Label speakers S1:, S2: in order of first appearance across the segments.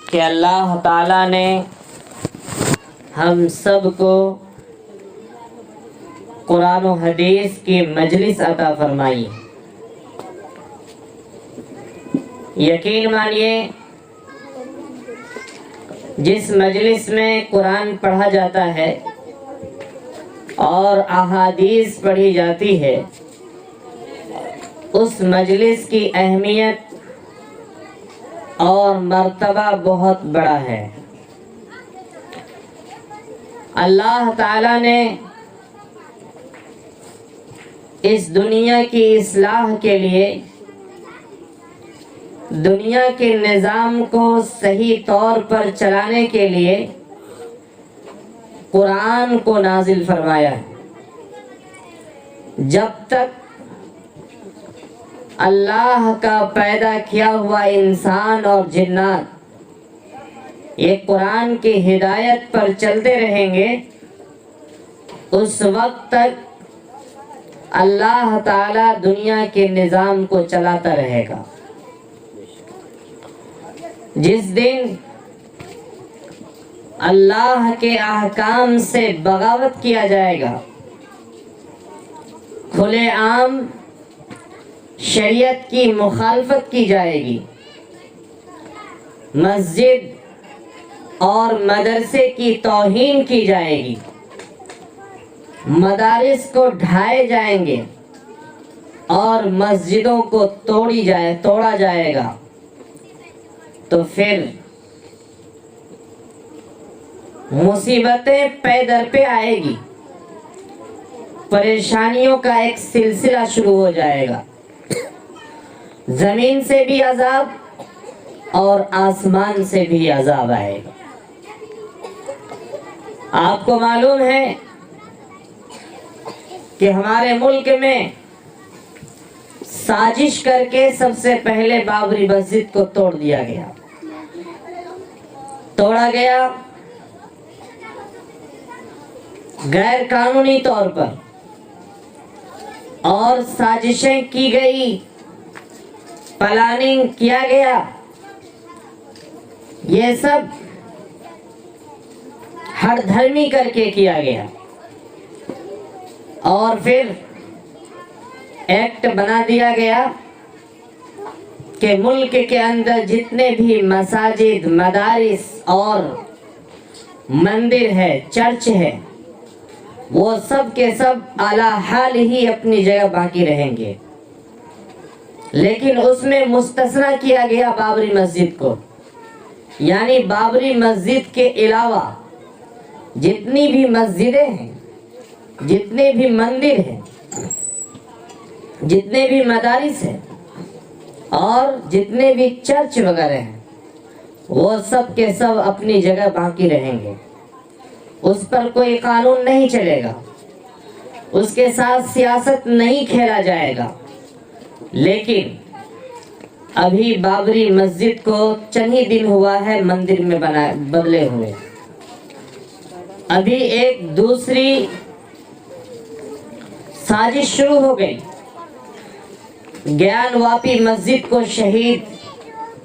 S1: کہ اللہ تعالیٰ نے ہم سب کو قرآن و حدیث کی مجلس عطا فرمائی۔ یقین مانیے جس مجلس میں قرآن پڑھا جاتا ہے اور احادیث پڑھی جاتی ہے، اس مجلس کی اہمیت اور مرتبہ بہت بڑا ہے۔ اللہ تعالیٰ نے اس دنیا کی اصلاح کے لیے دنیا کے نظام کو صحیح طور پر چلانے کے لیے قرآن کو نازل فرمایا ہے۔ جب تک اللہ کا پیدا کیا ہوا انسان اور جنات یہ قرآن کی ہدایت پر چلتے رہیں گے، اس وقت تک اللہ تعالی دنیا کے نظام کو چلاتا رہے گا۔ جس دن اللہ کے احکام سے بغاوت کیا جائے گا، کھلے عام شریعت کی مخالفت کی جائے گی، مسجد اور مدرسے کی توہین کی جائے گی، مدارس کو ڈھائے جائیں گے اور مسجدوں کو توڑا جائے گا، تو پھر مصیبتیں پے در پہ آئے گی، پریشانیوں کا ایک سلسلہ شروع ہو جائے گا، زمین سے بھی عذاب اور آسمان سے بھی عذاب آئے گا۔ آپ کو معلوم ہے کہ ہمارے ملک میں سازش کر کے سب سے پہلے بابری مسجد کو توڑ دیا گیا، توڑا گیا غیر قانونی طور پر، اور سازشیں کی گئی، پلاننگ کیا گیا، یہ سب ہر دھرمی کر کے کیا گیا، اور پھر ایکٹ بنا دیا گیا کہ ملک کے اندر جتنے بھی مساجد، مدارس اور مندر ہے، چرچ ہے، وہ سب کے سب اعلیٰ حال ہی اپنی جگہ باقی رہیں گے، لیکن اس میں مستثنیٰ کیا گیا بابری مسجد کو۔ یعنی بابری مسجد کے علاوہ جتنی بھی مسجدیں ہیں، جتنے بھی مندر ہیں، جتنے بھی مدارس ہیں اور جتنے بھی چرچ وغیرہ ہیں، وہ سب کے سب اپنی جگہ باقی رہیں گے، اس پر کوئی قانون نہیں چلے گا، اس کے ساتھ سیاست نہیں کھیلا جائے گا۔ لیکن ابھی بابری مسجد کو چند ہی دن ہوا ہے مندر میں بدلے ہوئے، ابھی ایک دوسری سازش شروع ہو گئی، گیان واپی مسجد کو شہید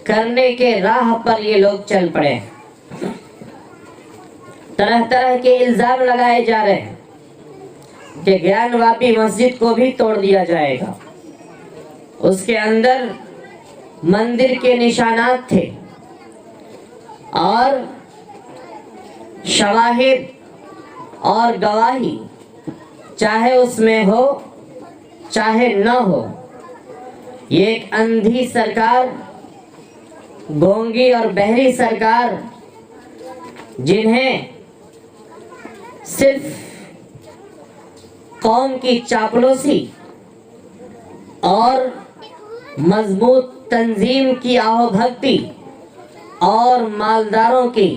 S1: کرنے کے راہ پر یہ لوگ چل پڑے، طرح طرح کے الزام لگائے جا رہے ہیں کہ گیان واپی مسجد کو بھی توڑ دیا جائے گا۔ اس کے اندر مندر کے نشانات تھے اور شواہد اور گواہی، چاہے اس میں ہو چاہے نہ ہو، یہ ایک اندھی سرکار، گونگی اور بہری سرکار، جنہیں صرف قوم کی چاپلوسی اور مضبوط تنظیم کی آہو بھکتی اور مالداروں کی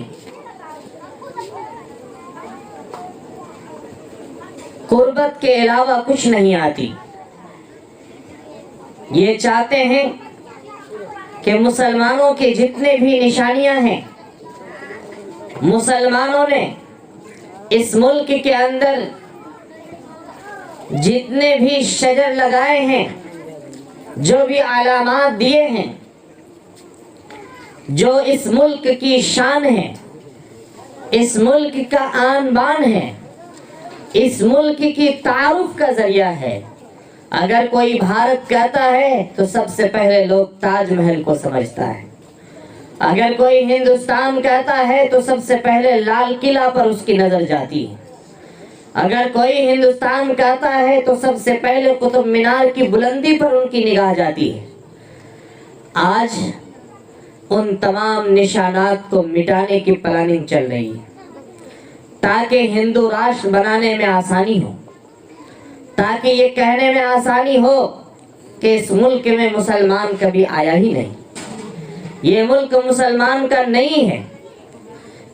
S1: قربت کے علاوہ کچھ نہیں آتی۔ یہ چاہتے ہیں کہ مسلمانوں کے جتنے بھی نشانیاں ہیں، مسلمانوں نے اس ملک کے اندر جتنے بھی شجر لگائے ہیں، جو بھی علامات دیے ہیں، جو اس ملک کی شان ہے، اس ملک کا آن بان ہے، اس ملک کی تعارف کا ذریعہ ہے۔ اگر کوئی بھارت کہتا ہے تو سب سے پہلے لوگ تاج محل کو سمجھتا ہے، اگر کوئی ہندوستان کہتا ہے تو سب سے پہلے لال قلعہ پر اس کی نظر جاتی ہے، اگر کوئی ہندوستان کہتا ہے تو سب سے پہلے قطب مینار کی بلندی پر ان کی نگاہ جاتی ہے۔ آج ان تمام نشانات کو مٹانے کی پلاننگ چل رہی ہے تاکہ ہندو راشٹر بنانے میں آسانی ہو، تاکہ یہ کہنے میں آسانی ہو کہ اس ملک میں مسلمان کبھی آیا ہی نہیں، یہ ملک مسلمان کا نہیں ہے،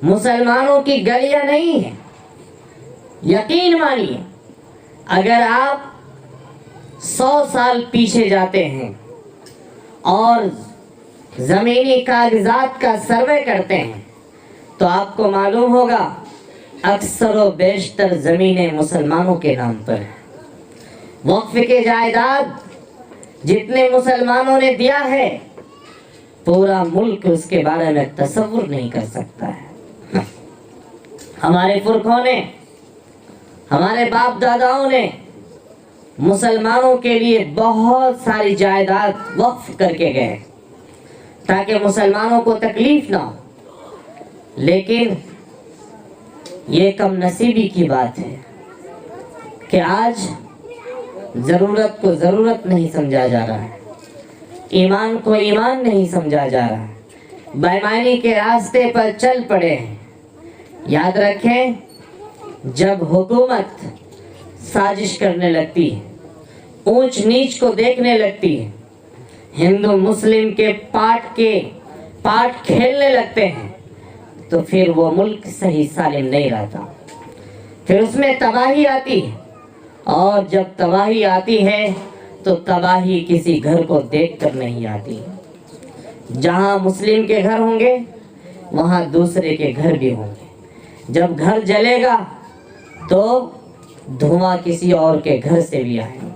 S1: مسلمانوں کی گلیاں نہیں ہیں۔ یقین مانیے، اگر آپ 100 سال پیچھے جاتے ہیں اور زمینی کاغذات کا سروے کرتے ہیں تو آپ کو معلوم ہوگا اکثر و بیشتر زمینیں مسلمانوں کے نام پر ہیں۔ وقف کے جائیداد جتنے مسلمانوں نے دیا ہے، پورا ملک اس کے بارے میں تصور نہیں کر سکتا ہے۔ ہمارے پرکھوں نے، ہمارے باپ داداؤں نے مسلمانوں کے لیے بہت ساری جائیداد وقف کر کے گئے تاکہ مسلمانوں کو تکلیف نہ ہو، لیکن یہ کم نصیبی کی بات ہے کہ آج ضرورت کو ضرورت نہیں سمجھا جا رہا ہے، ایمان کو ایمان نہیں سمجھا جا رہا ہے، بے ایمانی کے راستے پر چل پڑے ہیں۔ یاد رکھیں، جب حکومت سازش کرنے لگتی ہے، اونچ نیچ کو دیکھنے لگتی ہے، ہندو مسلم کے پاٹ کھیلنے لگتے ہیں، تو پھر وہ ملک صحیح سالم نہیں رہتا، پھر اس میں تباہی آتی ہے، اور جب تباہی آتی ہے تو تباہی کسی گھر کو دیکھ کر نہیں آتی۔ جہاں مسلم کے گھر ہوں گے وہاں دوسرے کے گھر بھی ہوں گے، جب گھر جلے گا تو دھواں کسی اور کے گھر سے بھی آئے گا۔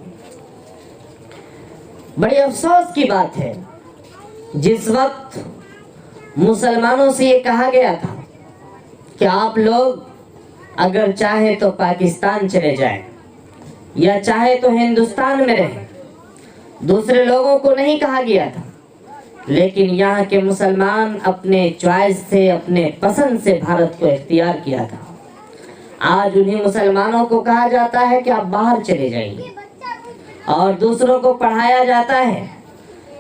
S1: بڑی افسوس کی بات ہے، جس وقت مسلمانوں سے یہ کہا گیا تھا کہ آپ لوگ اگر چاہے تو پاکستان چلے جائیں یا چاہے تو ہندوستان میں رہیں، دوسرے لوگوں کو نہیں کہا گیا تھا، لیکن یہاں کے مسلمان اپنے چوائس سے، اپنے پسند سے بھارت کو اختیار کیا تھا۔ آج انہیں مسلمانوں کو کہا جاتا ہے کہ آپ باہر چلے جائیے، اور دوسروں کو پڑھایا جاتا ہے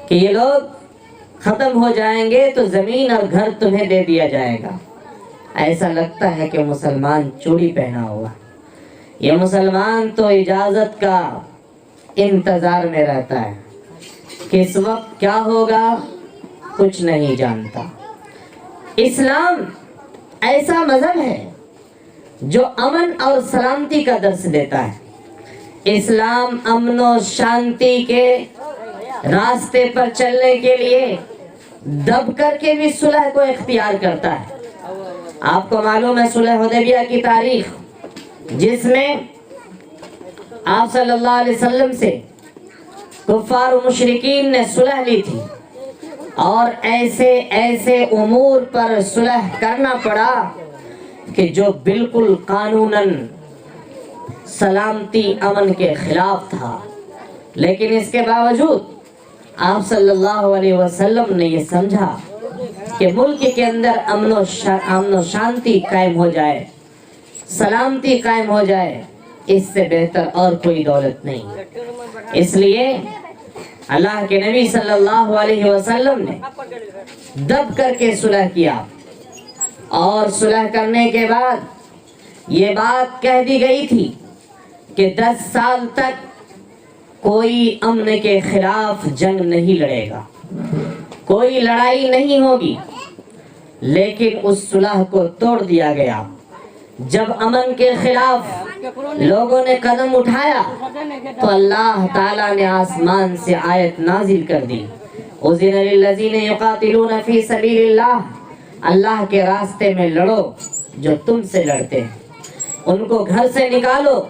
S1: کہ یہ لوگ ختم ہو جائیں گے تو زمین اور گھر تمہیں دے دیا جائے گا۔ ایسا لگتا ہے کہ مسلمان چوڑی پہنا ہوا، یہ مسلمان تو اجازت کا انتظار میں رہتا ہے، کس وقت کیا ہوگا کچھ نہیں جانتا۔ اسلام ایسا مذہب ہے جو امن اور سلامتی کا درس دیتا ہے۔ اسلام امن و شانتی کے راستے پر چلنے کے لیے دب کر کے بھی صلح کو اختیار کرتا ہے۔ آپ کو معلوم ہے صلح حدیبیہ کی تاریخ، جس میں آپ صلی اللہ علیہ وسلم سے کفار و مشرکین نے صلح لی تھی، اور ایسے امور پر صلح کرنا پڑا کہ جو بالکل قانوناً سلامتی امن کے خلاف تھا، لیکن اس کے باوجود آپ صلی اللہ علیہ وسلم نے یہ سمجھا کہ ملک کے اندر امن و شانتی قائم ہو جائے، سلامتی قائم ہو جائے، اس سے بہتر اور کوئی دولت نہیں۔ اس لیے اللہ کے نبی صلی اللہ علیہ وسلم نے دب کر کے صلح کیا، اور صلح کرنے کے بعد یہ بات کہہ دی گئی تھی کہ 10 سال تک کوئی امن کے خلاف جنگ نہیں لڑے گا، کوئی لڑائی نہیں ہوگی، لیکن اس صلح کو توڑ دیا گیا۔ جب امن کے خلاف لوگوں نے قدم اٹھایا تو اللہ تعالیٰ نے آسمان سے آیت نازل کر دی، اذن للذین یقاتلون فی سبیل اللہ، اللہ کے راستے میں لڑو جو تم سے لڑتے ہیں، ان کو گھر سے نکالو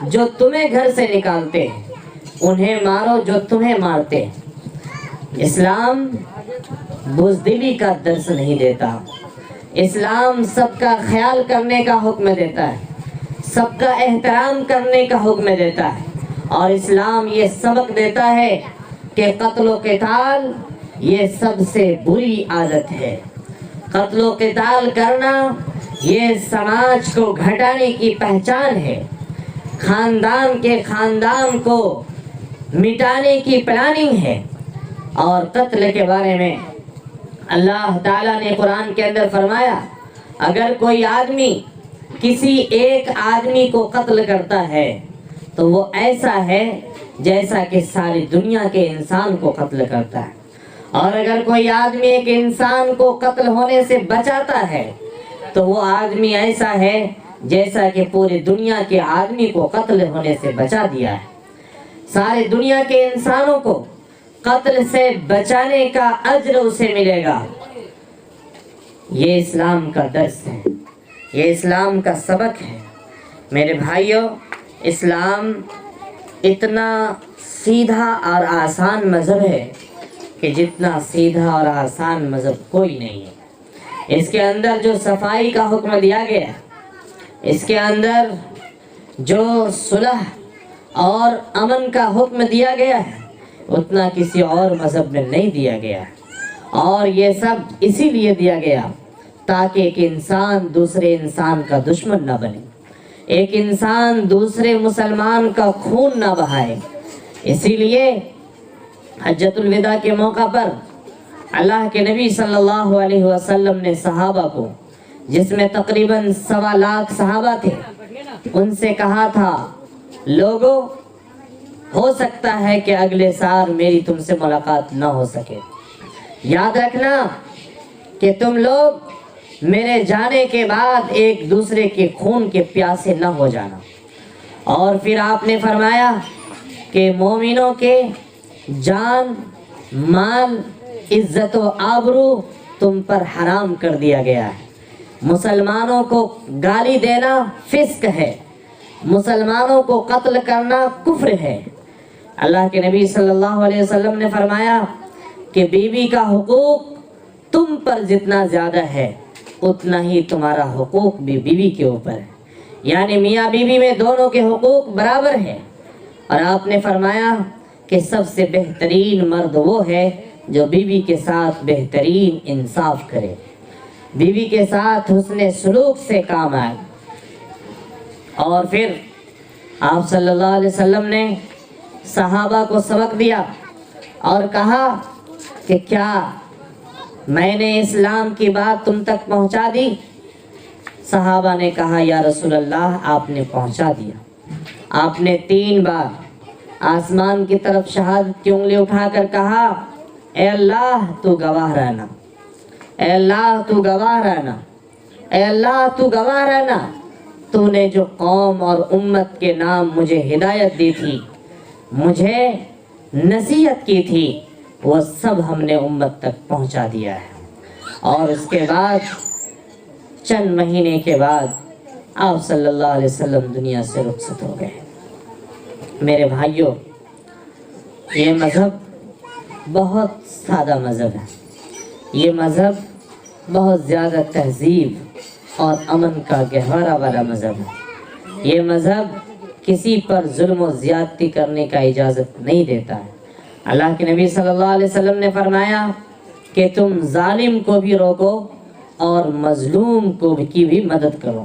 S1: جو تمہیں گھر سے نکالتے ہیں، انہیں مارو جو تمہیں مارتے ہیں۔ اسلام بزدلی کا درس نہیں دیتا۔ اسلام سب کا خیال کرنے کا حکم دیتا ہے، سب کا احترام کرنے کا حکم دیتا ہے، اور اسلام یہ سبق دیتا ہے کہ قتل و قتال یہ سب سے بری عادت ہے۔ قتل و قتال کرنا یہ سماج کو گھٹانے کی پہچان ہے، خاندان کے خاندان کو مٹانے کی پلاننگ ہے۔ اور قتل کے بارے میں اللہ تعالیٰ نے قرآن کے اندر فرمایا، اگر کوئی آدمی کسی ایک آدمی کو قتل کرتا ہے تو وہ ایسا ہے جیسا کہ ساری دنیا کے انسان کو قتل کرتا ہے، اور اگر کوئی آدمی ایک انسان کو قتل ہونے سے بچاتا ہے تو وہ آدمی ایسا ہے جیسا کہ پوری دنیا کے آدمی کو قتل ہونے سے بچا دیا ہے۔ ساری دنیا کے انسانوں کو قتل سے بچانے کا اجر اسے ملے گا۔ یہ اسلام کا درس ہے، یہ اسلام کا سبق ہے۔ میرے بھائیوں، اسلام اتنا سیدھا اور آسان مذہب ہے کہ جتنا سیدھا اور آسان مذہب کوئی نہیں ہے۔ اس کے اندر جو صفائی کا حکم دیا گیا، اس کے اندر جو صلح اور امن کا حکم دیا گیا ہے، اتنا کسی اور مذہب میں نہیں دیا گیا ہے۔ اور یہ سب اسی لیے دیا گیا تاکہ ایک انسان دوسرے انسان کا دشمن نہ بنے، ایک انسان دوسرے مسلمان کا خون نہ بہائے۔ اسی لیے حجۃ الوداع کے موقع پر اللہ کے نبی صلی اللہ علیہ وسلم نے صحابہ کو، جس میں تقریباً 1.25 لاکھ صحابہ تھے، ان سے کہا تھا، لوگوں ہو سکتا ہے کہ اگلے سال میری تم سے ملاقات نہ ہو سکے، یاد رکھنا کہ تم لوگ میرے جانے کے بعد ایک دوسرے کے خون کے پیاسے نہ ہو جانا۔ اور پھر آپ نے فرمایا کہ مومنوں کے جان، مال، عزت و آبرو تم پر حرام کر دیا گیا ہے۔ مسلمانوں کو گالی دینا فسق ہے، مسلمانوں کو قتل کرنا کفر ہے۔ اللہ کے نبی صلی اللہ علیہ وسلم نے فرمایا کہ بیوی کا حقوق تم پر جتنا زیادہ ہے اتنا ہی تمہارا حقوق بھی بیوی کے اوپر ہے، یعنی میاں بیوی میں دونوں کے حقوق برابر ہیں۔ اور آپ نے فرمایا کہ سب سے بہترین مرد وہ ہے جو بیوی کے ساتھ بہترین انصاف کرے، بیوی کے ساتھ حسن سلوک سے کام آئے۔ اور پھر آپ صلی اللہ علیہ وسلم نے صحابہ کو سبق دیا اور کہا کہ کیا میں نے اسلام کی بات تم تک پہنچا دی؟ صحابہ نے کہا، یا رسول اللہ آپ نے پہنچا دیا۔ آپ نے 3 بار آسمان کی طرف شہادت کی انگلی اٹھا کر کہا، اے اللہ تو گواہ رہنا، اے اللہ تو گواہ رہنا، اے اللہ تو گواہ رہنا، تو نے جو قوم اور امت کے نام مجھے ہدایت دی تھی، مجھے نصیحت کی تھی، وہ سب ہم نے امت تک پہنچا دیا ہے۔ اور اس کے بعد چند مہینے کے بعد آپ صلی اللہ علیہ وسلم دنیا سے رخصت ہو گئے۔ میرے بھائیوں، یہ مذہب بہت سادہ مذہب ہے، یہ مذہب بہت زیادہ تہذیب اور امن کا گہوارہ والا مذہب ہے۔ یہ مذہب کسی پر ظلم و زیادتی کرنے کا اجازت نہیں دیتا ہے۔ اللہ کے نبی صلی اللہ علیہ وسلم نے فرمایا کہ تم ظالم کو بھی روکو اور مظلوم کی بھی مدد کرو۔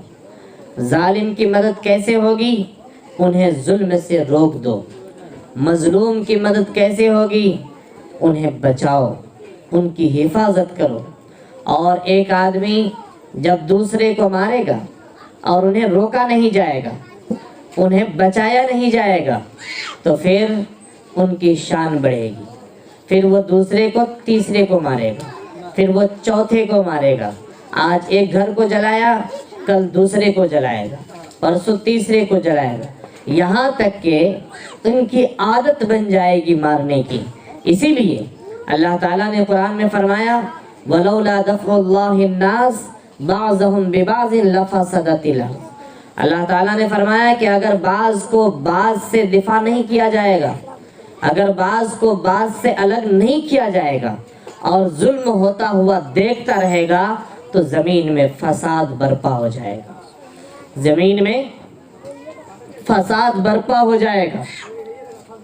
S1: ظالم کی مدد کیسے ہوگی؟ انہیں ظلم سے روک دو۔ مظلوم کی مدد کیسے ہوگی؟ انہیں بچاؤ، ان کی حفاظت کرو۔ اور ایک آدمی جب دوسرے کو مارے گا اور انہیں روکا نہیں جائے گا، انہیں بچایا نہیں جائے گا، تو پھر ان کی شان بڑھے گی، پھر وہ دوسرے کو تیسرے کو مارے گا، پھر وہ چوتھے کو مارے گا۔ آج ایک گھر کو جلایا، کل دوسرے کو جلائے گا، پرسوں تیسرے کو جلائے گا، یہاں تک کہ ان کی عادت بن جائے گی مارنے کی۔ اسی لیے اللہ تعالیٰ نے قرآن میں فرمایا، وَلَوْلَا دَفْعُ اللَّهِ النَّاسِ بَعْضَهُمْ بِبَعْضٍ لَفَسَدَتِ الْأَرْضُ۔ اللہ تعالیٰ نے فرمایا کہ اگر بعض کو بعض سے دفاع نہیں کیا جائے گا، اگر بعض کو بعض سے الگ نہیں کیا جائے گا، اور ظلم ہوتا ہوا دیکھتا رہے گا تو زمین میں فساد برپا ہو جائے گا، زمین میں فساد برپا ہو جائے گا۔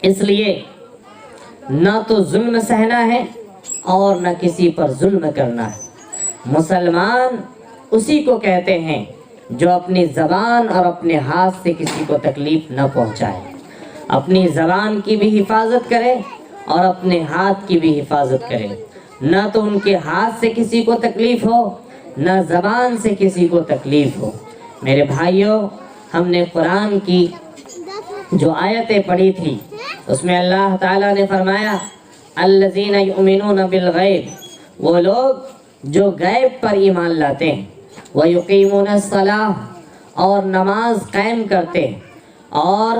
S1: اس لیے نہ تو ظلم سہنا ہے اور نہ کسی پر ظلم کرنا ہے۔ مسلمان اسی کو کہتے ہیں جو اپنی زبان اور اپنے ہاتھ سے کسی کو تکلیف نہ پہنچائے، اپنی زبان کی بھی حفاظت کرے اور اپنے ہاتھ کی بھی حفاظت کرے، نہ تو ان کے ہاتھ سے کسی کو تکلیف ہو نہ زبان سے کسی کو تکلیف ہو۔ میرے بھائیوں، ہم نے قرآن کی جو آیتیں پڑھی تھی اس میں اللہ تعالیٰ نے فرمایا الذین یؤمنون بالغیب، وہ لوگ جو غیب پر ایمان لاتے ہیں، ویقیمون الصلاۃ، اور نماز قائم کرتے ہیں، اور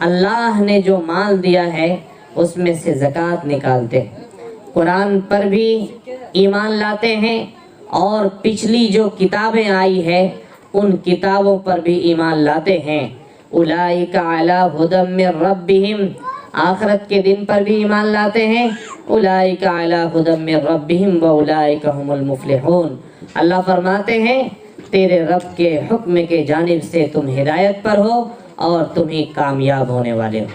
S1: اللہ نے جو مال دیا ہے اس میں سے زکوٰۃ نکالتے ہیں، قرآن پر بھی ایمان لاتے ہیں اور پچھلی جو کتابیں آئی ہے ان کتابوں پر بھی ایمان لاتے ہیں۔ اولئک علی ھدی من ربہم، آخرت کے دن پر بھی ایمان لاتے ہیں۔ اولئک علی ھدی من ربہم واولئک ھم المفلحون، اللہ فرماتے ہیں تیرے رب کے حکم کے جانب سے تم ہدایت پر ہو اور تم ہی کامیاب ہونے والے ہو۔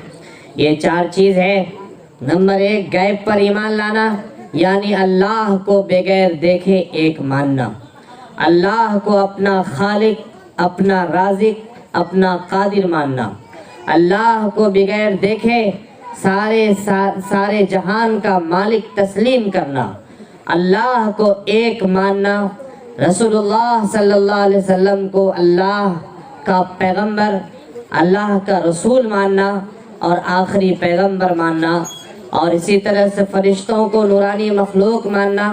S1: یہ چار چیز ہے۔ نمبر 1، غیب پر ایمان لانا، یعنی اللہ کو بغیر دیکھے ایک ماننا، اللہ کو اپنا خالق، اپنا رازق، اپنا قادر ماننا، اللہ کو بغیر دیکھے سارے جہان کا مالک تسلیم کرنا، اللہ کو ایک ماننا، رسول اللہ صلی اللہ علیہ وسلم کو اللہ کا پیغمبر، اللہ کا رسول ماننا اور آخری پیغمبر ماننا، اور اسی طرح سے فرشتوں کو نورانی مخلوق ماننا،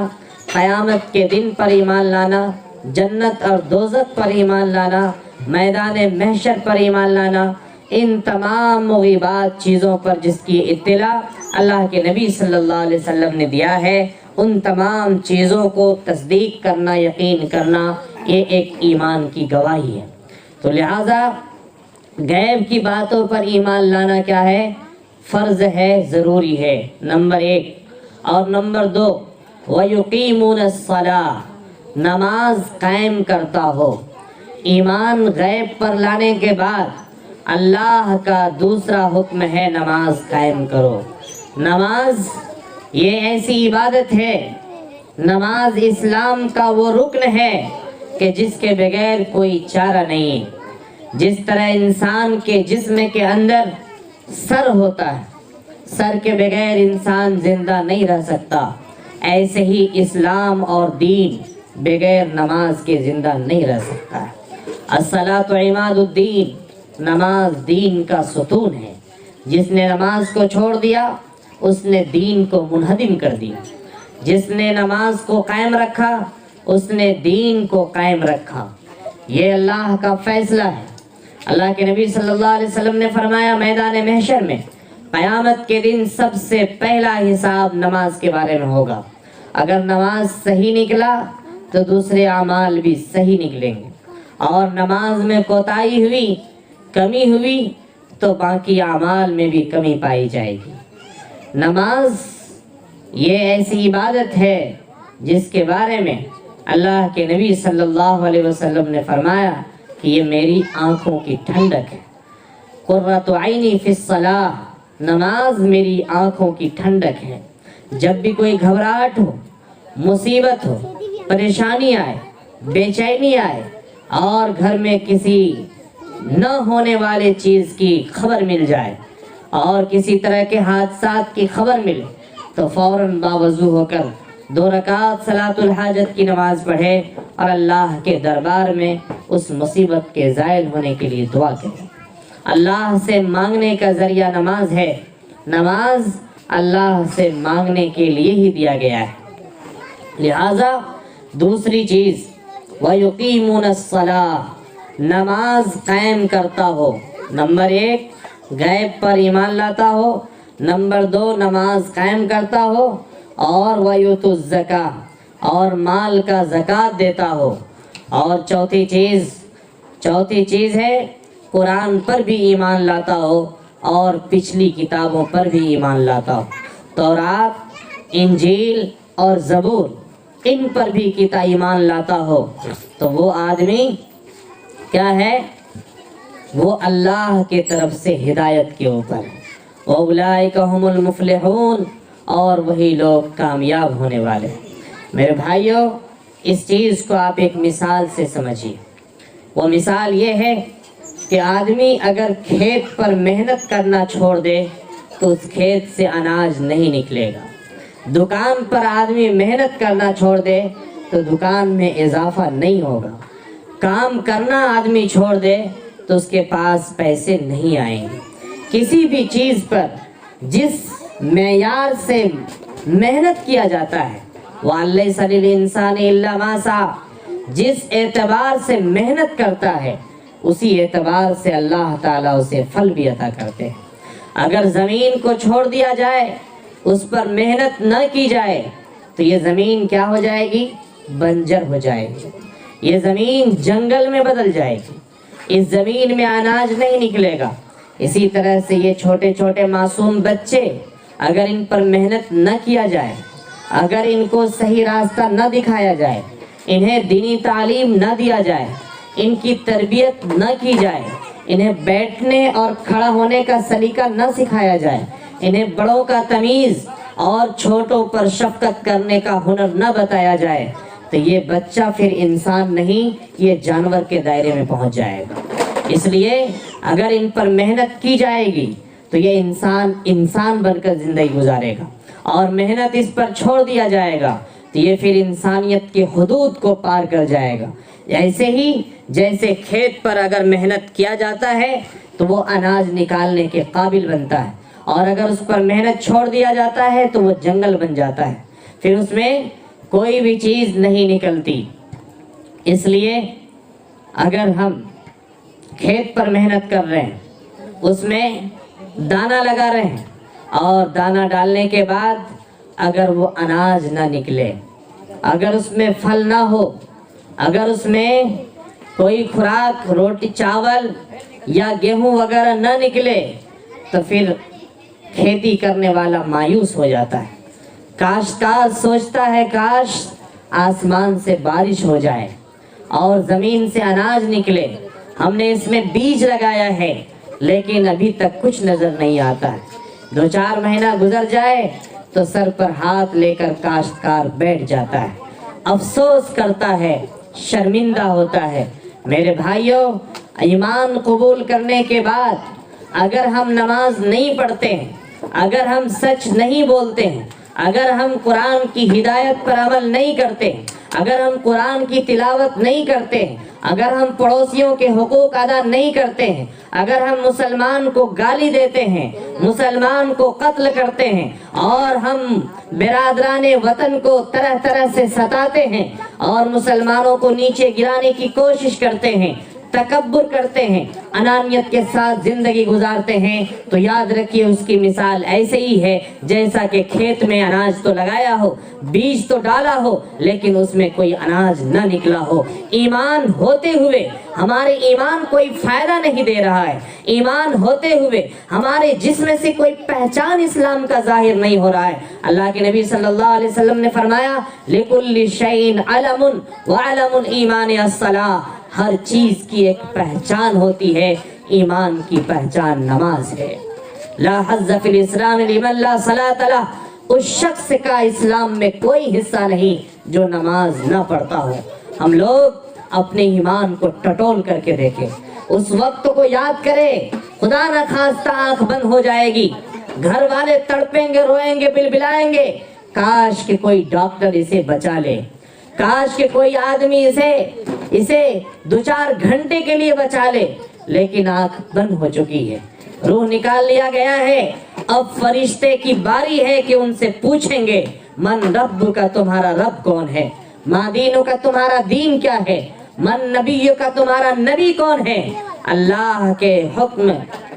S1: قیامت کے دن پر ایمان لانا، جنت اور دوزخ پر ایمان لانا، میدان محشر پر ایمان لانا، ان تمام مغیبات چیزوں پر جس کی اطلاع اللہ کے نبی صلی اللہ علیہ وسلم نے دیا ہے، ان تمام چیزوں کو تصدیق کرنا، یقین کرنا، یہ ایک ایمان کی گواہی ہے۔ تو لہٰذا غیب کی باتوں پر ایمان لانا کیا ہے؟ فرض ہے، ضروری ہے، نمبر 1۔ اور نمبر 2، وَيُقِيمُونَ الصَّلَاةَ، نماز قائم کرتا ہو۔ ایمان غیب پر لانے کے بعد اللہ کا دوسرا حکم ہے نماز قائم کرو۔ نماز یہ ایسی عبادت ہے، نماز اسلام کا وہ رکن ہے کہ جس کے بغیر کوئی چارہ نہیں۔ جس طرح انسان کے جسم کے اندر سر ہوتا ہے، سر کے بغیر انسان زندہ نہیں رہ سکتا، ایسے ہی اسلام اور دین بغیر نماز کے زندہ نہیں رہ سکتا ہے۔ الصلاۃ عماد الدین، نماز دین کا ستون ہے۔ جس نے نماز کو چھوڑ دیا اس نے دین کو منہدم کر دیا، جس نے نماز کو قائم رکھا اس نے دین کو قائم رکھا۔ یہ اللہ کا فیصلہ ہے۔ اللہ کے نبی صلی اللہ علیہ وسلم نے فرمایا میدان محشر میں قیامت کے دن سب سے پہلا حساب نماز کے بارے میں ہوگا۔ اگر نماز صحیح نکلا تو دوسرے اعمال بھی صحیح نکلیں گے، اور نماز میں کوتاہی ہوئی، کمی ہوئی تو باقی اعمال میں بھی کمی پائی جائے گی۔ نماز یہ ایسی عبادت ہے جس کے بارے میں اللہ کے نبی صلی اللہ علیہ وسلم نے فرمایا کہ یہ میری آنکھوں کی ٹھنڈک ہے۔ قرۃ عینی فی الصلاۃ، نماز میری آنکھوں کی ٹھنڈک ہے۔ جب بھی کوئی گھبراہٹ ہو، مصیبت ہو، پریشانی آئے، بے چینی آئے، اور گھر میں کسی نہ ہونے والے چیز کی خبر مل جائے اور کسی طرح کے حادثات کی خبر ملے تو فوراً باوضو ہو کر 2 رکعت صلاۃ الحاجت کی نماز پڑھے اور اللہ کے دربار میں اس مصیبت کے زائل ہونے کے لیے دعا کرے۔ اللہ سے مانگنے کا ذریعہ نماز ہے۔ نماز اللہ سے مانگنے کے لیے ہی دیا گیا ہے۔ لہذا دوسری چیز وَيُقِيمُونَ الصَّلَاةَ، نماز قائم کرتا ہو۔ نمبر 1، غیب پر ایمان لاتا ہو۔ نمبر 2، نماز قائم کرتا ہو، اور وَيُؤْتُ الزَّكَاةَ، اور مال کا زکوٰۃ دیتا ہو۔ اور چوتھی چیز ہے قرآن پر بھی ایمان لاتا ہو اور پچھلی کتابوں پر بھی ایمان لاتا ہو۔ تورات، انجیل، اور زبور ان پر بھی کتاب ایمان لاتا ہو تو وہ آدمی کیا ہے؟ وہ اللہ کے طرف سے ہدایت کے اوپر اولئک هم المفلحون، اور وہی لوگ کامیاب ہونے والے۔ میرے بھائیوں، اس چیز کو آپ ایک مثال سے سمجھیے۔ وہ مثال یہ ہے کہ آدمی اگر کھیت پر محنت کرنا چھوڑ دے تو اس کھیت سے اناج نہیں نکلے گا۔ دکان پر آدمی محنت کرنا چھوڑ دے تو دکان میں اضافہ نہیں ہوگا۔ کام کرنا آدمی چھوڑ دے تو اس کے پاس پیسے نہیں آئیں گے۔ کسی بھی چیز پر جس معیار سے محنت کیا جاتا ہے، وَلَيْسَ لِلْإِنسَانِ إِلَّا مَا سَعَى، جس اعتبار سے محنت کرتا ہے اسی اعتبار سے اللہ تعالیٰ اسے پھل بھی عطا کرتے ہیں۔ اگر زمین کو چھوڑ دیا جائے، اس پر محنت نہ کی جائے تو یہ زمین کیا ہو جائے گی؟ بنجر ہو جائے گی۔ یہ زمین جنگل میں بدل جائے گی۔ اس زمین میں اناج نہیں نکلے گا۔ اسی طرح سے یہ چھوٹے چھوٹے معصوم بچے، اگر ان پر محنت نہ کیا جائے، اگر ان کو صحیح راستہ نہ دکھایا جائے، انہیں دینی تعلیم نہ دیا جائے، ان کی تربیت نہ کی جائے، انہیں بیٹھنے اور کھڑا ہونے کا سلیقہ نہ سکھایا جائے، انہیں بڑوں کا تمیز اور چھوٹوں پر شفقت کرنے کا ہنر نہ بتایا جائے تو یہ بچہ پھر انسان نہیں، یہ جانور کے دائرے میں پہنچ جائے گا۔ اس لیے اگر ان پر محنت کی جائے گی تو یہ انسان بن کر زندگی گزارے گا، اور محنت اس پر چھوڑ دیا جائے گا تو یہ پھر انسانیت کی حدود کو پار کر جائے گا۔ ایسے ہی جیسے کھیت پر اگر محنت کیا جاتا ہے تو وہ اناج نکالنے کے قابل بنتا ہے، اور اگر اس پر محنت چھوڑ دیا جاتا ہے تو وہ جنگل بن جاتا ہے، پھر اس میں کوئی بھی چیز نہیں نکلتی۔ اس لیے اگر ہم کھیت پر محنت کر رہے ہیں، اس میں دانہ لگا رہے ہیں، اور دانہ ڈالنے کے بعد اگر وہ اناج نہ نکلے، اگر اس میں پھل نہ ہو، اگر اس میں کوئی خوراک روٹی چاول یا گیہوں وغیرہ نہ نکلے تو پھر کھیتی کرنے والا مایوس ہو جاتا ہے۔ کاشتکار سوچتا ہے کاش آسمان سے بارش ہو جائے اور زمین سے اناج نکلے، ہم نے اس میں بیج لگایا ہے لیکن ابھی تک کچھ نظر نہیں آتا ہے۔ 2-4 مہینہ گزر جائے تو سر پر ہاتھ لے کر کاشتکار بیٹھ جاتا ہے، افسوس کرتا ہے، شرمندہ ہوتا ہے۔ میرے بھائیوں، ایمان قبول کرنے کے بعد اگر ہم نماز نہیں پڑھتے ہیں، اگر ہم سچ نہیں بولتے ہیں، اگر ہم قرآن کی ہدایت پر عمل نہیں کرتے، اگر ہم قرآن کی تلاوت نہیں کرتے ہیں، اگر ہم پڑوسیوں کے حقوق ادا نہیں کرتے ہیں، اگر ہم مسلمان کو گالی دیتے ہیں، مسلمان کو قتل کرتے ہیں، اور ہم برادران وطن کو طرح طرح سے ستاتے ہیں اور مسلمانوں کو نیچے گرانے کی کوشش کرتے ہیں، تکبر کرتے ہیں، انانیت کے ساتھ زندگی گزارتے ہیں، تو یاد رکھیے اس کی مثال ایسے ہی ہے جیسا کہ کھیت میں اناج تو لگایا ہو، بیج تو ڈالا ہو، لیکن اس میں کوئی اناج نہ نکلا ہو۔ ایمان ہوتے ہوئے ہمارے ایمان کوئی فائدہ نہیں دے رہا ہے، ایمان ہوتے ہوئے ہمارے جسم سے کوئی پہچان اسلام کا ظاہر نہیں ہو رہا ہے۔ اللہ کے نبی صلی اللہ علیہ وسلم نے فرمایا لِكُلِّ شَيْءٍ عَلَمٌ وَعَلَمُ الْإِيمَانِ الصَّلَاةُ، ہر چیز کی ایک پہچان ہوتی ہے، ایمان کی پہچان نماز ہے۔ لا حظ فی الاسلام لمن لا صلاۃ لہ، اس شخص کا اسلام میں کوئی حصہ نہیں جو نماز نہ پڑھتا ہو۔ ہم لوگ اپنے ایمان کو ٹٹول کر کے دیکھیں، اس وقت کو یاد کرے، خدا نہ خواستہ آنکھ بند ہو جائے گی، گھر والے تڑپیں گے، روئیں گے، بلبلائیں گے، کاش کہ کوئی ڈاکٹر اسے بچا لے، کاش کہ کوئی آدمی اسے 2-4 گھنٹے کے لیے بچا لے، لیکن آنکھ بند ہو چکی ہے، روح نکال لیا گیا ہے۔ اب فرشتے کی باری ہے کہ ان سے پوچھیں گے من رب کا، تمہارا رب کون ہے، ما دینوں کا، تمہارا دین کیا ہے، من نبی کا، تمہارا نبی کون ہے۔ اللہ کے حکم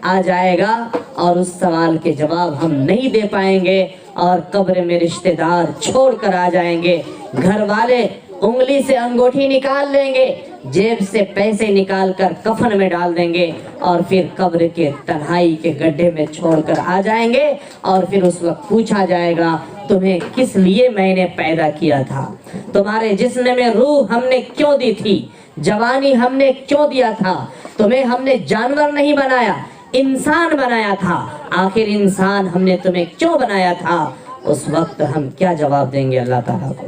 S1: آ جائے گا اور اس سوال کے جواب ہم نہیں دے پائیں گے، اور قبر میں رشتہ دار چھوڑ کر آ جائیں گے، گھر والے انگلی سے انگوٹھی نکال لیں گے، جیب سے پیسے نکال کر کفن میں ڈال دیں گے، اور پھر قبر کے تنہائی کے گڈھے میں چھوڑ کر آ جائیں گے، اور پھر اس وقت پوچھا جائے گا تمہیں کس لیے میں نے پیدا کیا تھا، تمہارے جسم میں روح ہم نے کیوں دی تھی، جوانی ہم نے کیوں دیا تھا، تمہیں ہم نے جانور نہیں بنایا انسان بنایا تھا، آخر انسان ہم نے تمہیں کیوں بنایا تھا؟ اس وقت ہم کیا جواب دیں گے اللہ تعالیٰ کو؟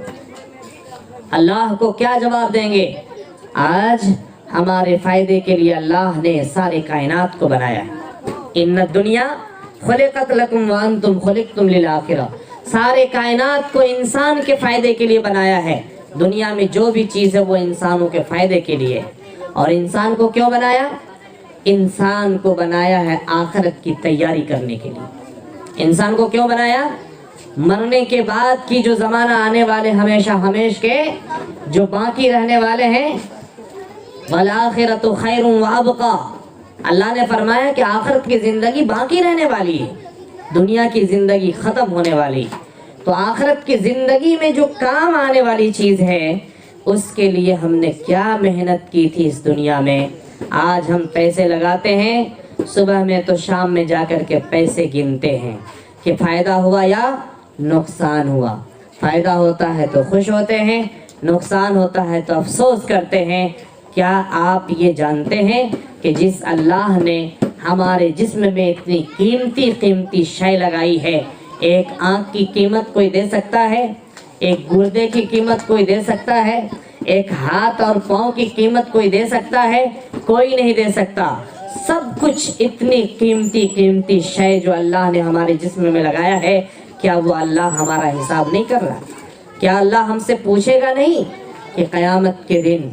S1: اللہ کو کیا جواب دیں گے؟ آج ہمارے فائدے کے لیے اللہ نے سارے کائنات کو بنایا ہے۔ ان الدنیا خلقت لکم وانتم خلقتم للآخرہ، سارے کائنات کو انسان کے فائدے کے لیے بنایا ہے۔ دنیا میں جو بھی چیز ہے وہ انسانوں کے فائدے کے لیے۔ اور انسان کو کیوں بنایا؟ انسان کو بنایا ہے آخرت کی تیاری کرنے کے لیے۔ انسان کو کیوں بنایا؟ مرنے کے بعد کی جو زمانہ آنے والے ہمیشہ ہمیش کے جو باقی رہنے والے ہیں، وَالْآخِرَةُ خَيْرٌ وَأَبْقَىٰ، اللہ نے فرمایا کہ آخرت کی زندگی باقی رہنے والی ہے، دنیا کی زندگی ختم ہونے والی۔ تو آخرت کی زندگی میں جو کام آنے والی چیز ہے اس کے لیے ہم نے کیا محنت کی تھی اس دنیا میں۔ آج ہم پیسے لگاتے ہیں، صبح میں تو شام میں جا کر کے پیسے گنتے ہیں کہ فائدہ ہوا یا نقصان ہوا۔ فائدہ ہوتا ہے تو خوش ہوتے ہیں، نقصان ہوتا ہے تو افسوس کرتے ہیں۔ کیا آپ یہ جانتے ہیں کہ جس اللہ نے ہمارے جسم میں اتنی قیمتی شے لگائی ہے، ایک آنکھ کی قیمت کوئی دے سکتا ہے؟ ایک گردے کی قیمت کوئی دے سکتا ہے؟ ایک ہاتھ اور پاؤں کی قیمت کوئی دے سکتا ہے؟ کوئی نہیں دے سکتا۔ سب کچھ اتنی قیمتی شے جو اللہ نے ہمارے جسم میں لگایا ہے، کیا وہ اللہ ہمارا حساب نہیں کر رہا؟ کیا اللہ ہم سے پوچھے گا نہیں کہ قیامت کے دن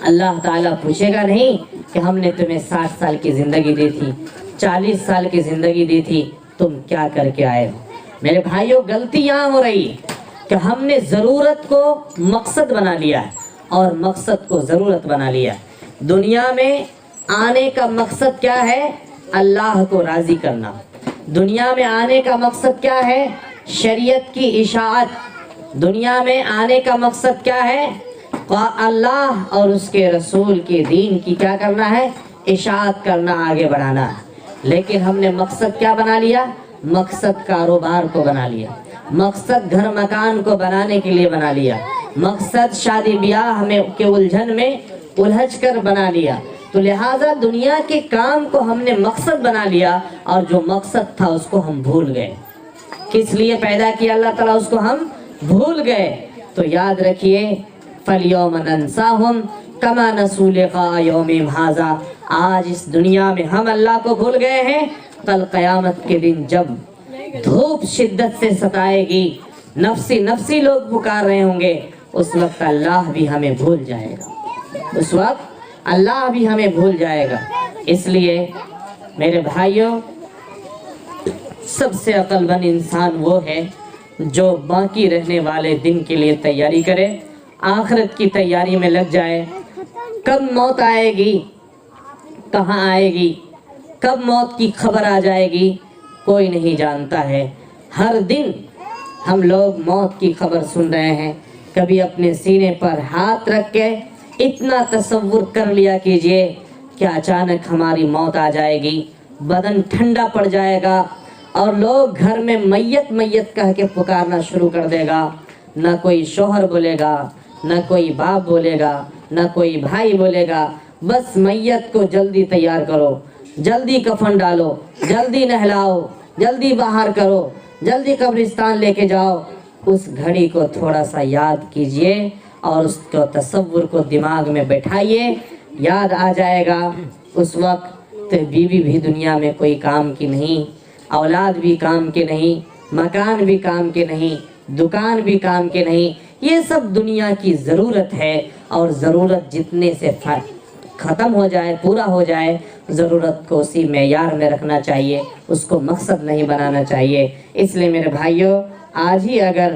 S1: اللہ تعالیٰ پوچھے گا نہیں کہ ہم نے تمہیں 60 سال کی زندگی دی تھی، 40 سال کی زندگی دی تھی، تم کیا کر کے آئے ہو؟ میرے بھائیوں، غلطی یہاں ہو رہی ہے کہ ہم نے ضرورت کو مقصد بنا لیا ہے اور مقصد کو ضرورت بنا لیا ہے۔ دنیا میں آنے کا مقصد کیا ہے؟ اللہ کو راضی کرنا۔ دنیا میں آنے کا مقصد کیا ہے؟ شریعت کی اشاعت۔ دنیا میں آنے کا مقصد کیا ہے؟ اللہ اور اس کے رسول کے دین کی کیا کرنا ہے؟ اشاعت کرنا، آگے بڑھانا ہے۔ لیکن ہم نے مقصد کیا بنا لیا؟ مقصد کاروبار کو بنا لیا، مقصد گھر مکان کو بنانے کے لیے بنا لیا، مقصد شادی بیاہ کے الجھن میں الجھ کر بنا لیا۔ تو لہٰذا دنیا کے کام کو ہم نے مقصد بنا لیا اور جو مقصد تھا اس کو ہم بھول گئے۔ کس لیے پیدا کیا اللہ تعالیٰ اس کو ہم بھول گئے۔ تو یاد رکھیے، فَالْيَوْمَ نَنْسَاهُمْ كَمَا نَسُوا لِقَاءَ يَوْمِهِمْ هَٰذَا۔ آج اس دنیا میں ہم اللہ کو بھول گئے ہیں، کل قیامت کے دن جب دھوپ شدت سے ستائے گی، نفسی لوگ پکار رہے ہوں گے، اس وقت اللہ بھی ہمیں بھول جائے گا، اس وقت اللہ بھی ہمیں بھول جائے گا۔ اس لیے میرے بھائیوں، سب سے عقل مند انسان وہ ہے جو باقی رہنے والے دن کے لیے تیاری کرے، آخرت کی تیاری میں لگ جائے۔ کب موت آئے گی، کہاں آئے گی، کب موت کی خبر آ جائے گی، کوئی نہیں جانتا ہے۔ ہر دن ہم لوگ موت کی خبر سن رہے ہیں۔ کبھی اپنے سینے پر ہاتھ رکھ کے اتنا تصور کر لیا کیجئے کہ اچانک ہماری موت آ جائے گی، بدن ٹھنڈا پڑ جائے گا اور لوگ گھر میں میت کہہ کے پکارنا شروع کر دے گا۔ نہ کوئی شوہر بولے گا، نہ کوئی باپ بولے گا، نہ کوئی بھائی بولے گا، بس میت کو جلدی تیار کرو، جلدی کفن ڈالو، جلدی نہلاؤ، جلدی باہر کرو، جلدی قبرستان لے کے جاؤ۔ اس گھڑی کو تھوڑا سا یاد کیجئے اور اس کو تصور کو دماغ میں بٹھائیے، یاد آ جائے گا۔ اس وقت بیوی بھی دنیا میں کوئی کام کی نہیں، اولاد بھی کام کے نہیں، مکان بھی کام کے نہیں، دکان بھی کام کے نہیں۔ یہ سب دنیا کی ضرورت ہے، اور ضرورت جتنے سے ختم ہو جائے، پورا ہو جائے، ضرورت کو اسی معیار میں رکھنا چاہیے، اس کو مقصد نہیں بنانا چاہیے۔ اس لیے میرے بھائیوں، آج ہی اگر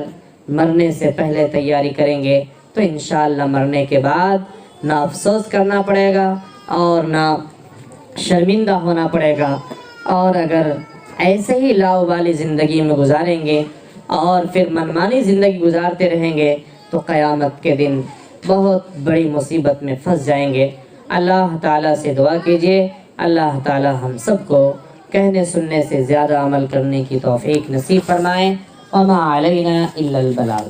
S1: مرنے سے پہلے تیاری کریں گے تو انشاءاللہ مرنے کے بعد نہ افسوس کرنا پڑے گا اور نہ شرمندہ ہونا پڑے گا۔ اور اگر ایسے ہی لاؤ والی زندگی میں گزاریں گے اور پھر منمانی زندگی گزارتے رہیں گے تو قیامت کے دن بہت بڑی مصیبت میں پھنس جائیں گے۔ اللہ تعالیٰ سے دعا کیجئے، اللہ تعالیٰ ہم سب کو کہنے سننے سے زیادہ عمل کرنے کی توفیق نصیب فرمائیں۔ وما علینا الا البلاغ.